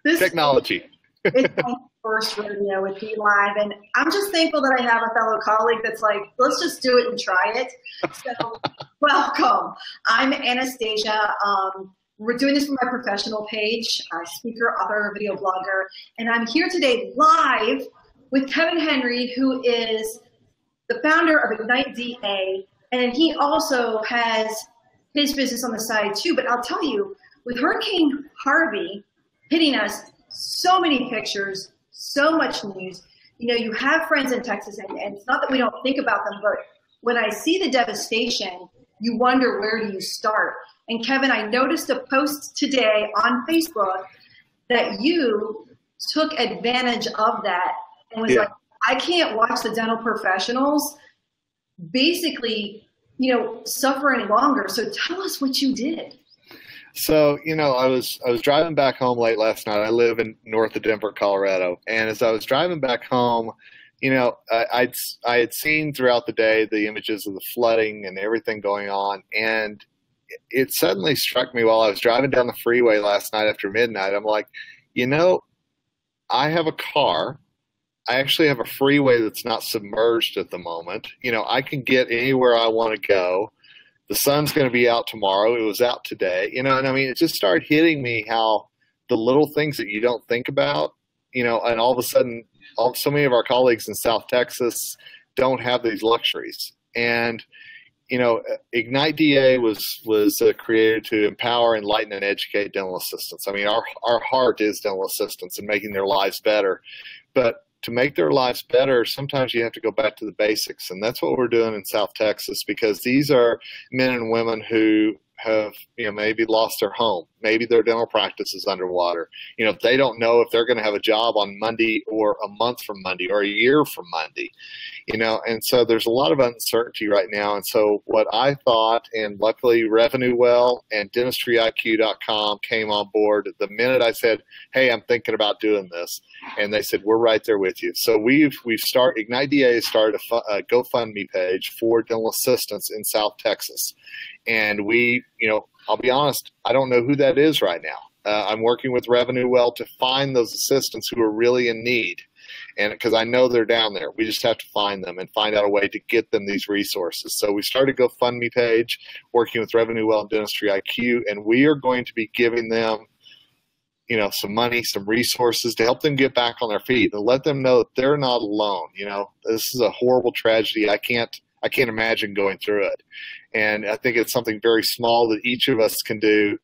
This Technology. is my first rodeo with Live, and I'm just thankful that I have a fellow colleague that's like, let's just do it and try it. So, welcome. I'm Anastasia. We're doing this for my professional page, speaker, author, video blogger, and I'm here today live with Kevin Henry, who is the founder of Ignite DA, and he also has his business on the side too. But I'll tell you, with Hurricane Harvey hitting us, so many pictures, so much news. You know, you have friends in Texas, and it's not that we don't think about them, but when I see the devastation, you wonder, where do you start? And Kevin, I noticed a post today on Facebook that you took advantage of that and was like, I can't watch the dental professionals basically, you know, suffer any longer. So tell us what you did. So, you know, I was driving back home late last night. I live in north of Denver, Colorado. And as I was driving back home, you know, I had seen throughout the day the images of the flooding and everything going on. And it suddenly struck me while I was driving down the freeway last night after midnight. I'm like, you know, I have a car. I actually have a freeway that's not submerged at the moment. You know, I can get anywhere I want to go. The sun's going to be out tomorrow. It was out today. You know, and I mean, it just started hitting me how the little things that you don't think about, you know, and all of a sudden, so many of our colleagues in South Texas don't have these luxuries. And, you know, Ignite DA was created to empower, enlighten, and educate dental assistants. I mean, our heart is dental assistants and making their lives better. But to make their lives better, sometimes you have to go back to the basics. And that's what we're doing in South Texas, because these are men and women who have, you know, maybe lost their home. Maybe their dental practice is underwater. You know, they don't know if they're going to have a job on Monday or a month from Monday or a year from Monday, you know, and so there's a lot of uncertainty right now. And so what I thought, and luckily RevenueWell and DentistryIQ.com came on board the minute I said, hey, I'm thinking about doing this. And they said, we're right there with you. So Ignite DA started a GoFundMe page for dental assistants in South Texas. And we, you know, I'll be honest, I don't know who that is right now. I'm working with RevenueWell to find those assistants who are really in need. And because I know they're down there, we just have to find them and find out a way to get them these resources. So we started a GoFundMe page working with RevenueWell and Dentistry IQ, and we are going to be giving them, you know, some money, some resources to help them get back on their feet and let them know that they're not alone. You know, this is a horrible tragedy. I can't imagine going through it. And I think it's something very small that each of us can do,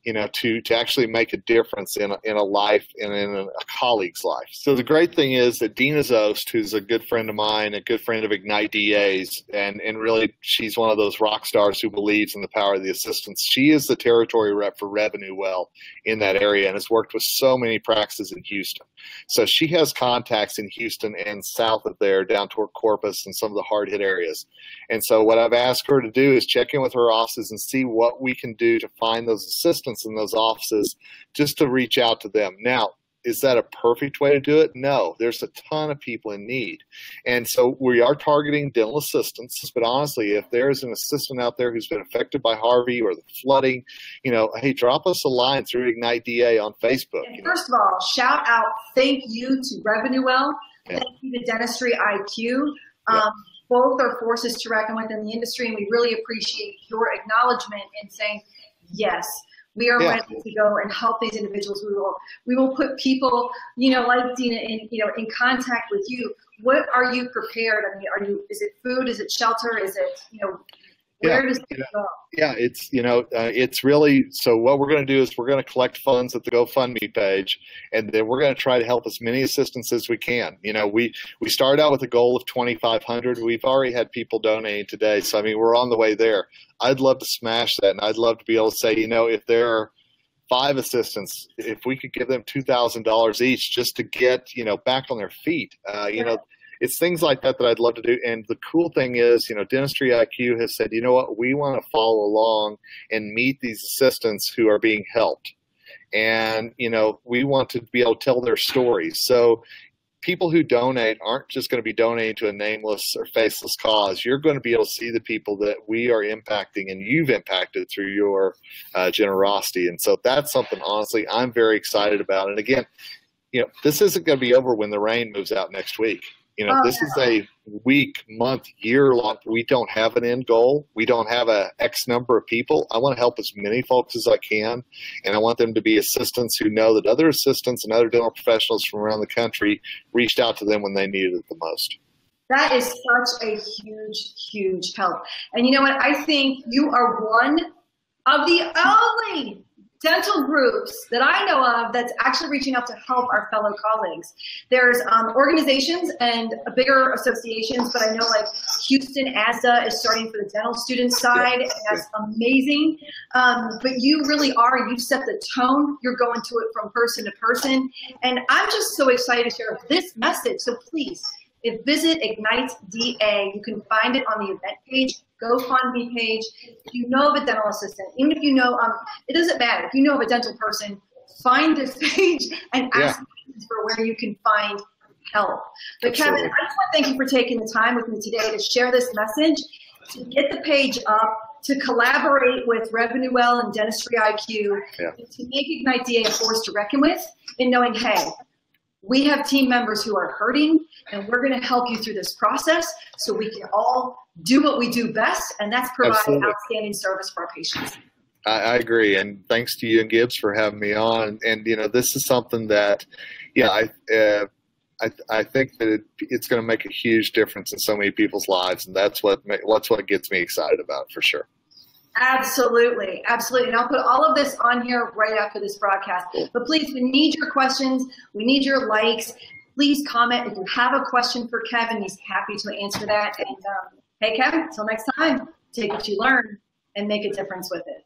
you know, to actually make a difference in a life and in a colleague's life. So the great thing is that Dina Zost, who's a good friend of mine, a good friend of Ignite DA's, and really she's one of those rock stars who believes in the power of the assistants. She is the territory rep for RevenueWell in that area and has worked with so many practices in Houston. So she has contacts in Houston and south of there, down toward Corpus and some of the hard-hit areas. And so what I've asked her to do is check in with her offices and see what we can do to find those assistants in those offices, just to reach out to them. Now, is that a perfect way to do it? No, there's a ton of people in need. And so we are targeting dental assistants, but honestly, if there's an assistant out there who's been affected by Harvey or the flooding, you know, hey, drop us a line through Ignite DA on Facebook. And first of all, shout out, thank you to RevenueWell, thank you to Dentistry IQ. Both are forces to reckon with in the industry, and we really appreciate your acknowledgement in saying, yes, we are ready to go and help these individuals. We will put people, you know, like Dina, in contact with you. What are you prepared? I mean, is it food? Is it shelter? Is it, you know, where does it go? Yeah, it's, you know, it's really, so what we're going to do is we're going to collect funds at the GoFundMe page, and then we're going to try to help as many assistants as we can. You know, we started out with a goal of 2,500. We've already had people donating today. So, I mean, we're on the way there. I'd love to smash that, and I'd love to be able to say, you know, if there are 5 assistants, if we could give them $2,000 each just to get, you know, back on their feet, you know, it's things like that that I'd love to do. And the cool thing is, you know, Dentistry IQ has said, you know what, we want to follow along and meet these assistants who are being helped. And, you know, we want to be able to tell their stories. So people who donate aren't just going to be donating to a nameless or faceless cause. You're going to be able to see the people that we are impacting and you've impacted through your generosity. And so that's something, honestly, I'm very excited about. And again, this isn't going to be over when the rain moves out next week. This is a week, month, year long. We don't have an end goal. We don't have a X number of people. I want to help as many folks as I can, and I want them to be assistants who know that other assistants and other dental professionals from around the country reached out to them when they needed it the most. That is such a huge, huge help. And you know what? I think you are one of the only dental groups that I know of that's actually reaching out to help our fellow colleagues. There's organizations and bigger associations, but I know like Houston ASDA is starting for the dental student side, and that's amazing. But you really are, you've set the tone. You're going to it from person to person. And I'm just so excited to share this message. So please, visit Ignite DA. You can find it on the event page, GoFundMe page. If you know of a dental assistant, even if you know, it doesn't matter. If you know of a dental person, find this page and ask for where you can find help. But Kevin, I just want to thank you for taking the time with me today to share this message, to get the page up, to collaborate with Revenue Well and Dentistry IQ, to make Ignite DA a force to reckon with, and knowing, hey, we have team members who are hurting, and we're going to help you through this process so we can all do what we do best, and that's provide outstanding service for our patients. I agree, and thanks to you and Gibbs for having me on. And this is something that, I think that it's going to make a huge difference in so many people's lives, and that's what gets me excited about, for sure. Absolutely. Absolutely. And I'll put all of this on here right after this broadcast. But please, we need your questions. We need your likes. Please comment. If you have a question for Kevin, he's happy to answer that. And hey, Kevin, until next time, take what you learn and make a difference with it.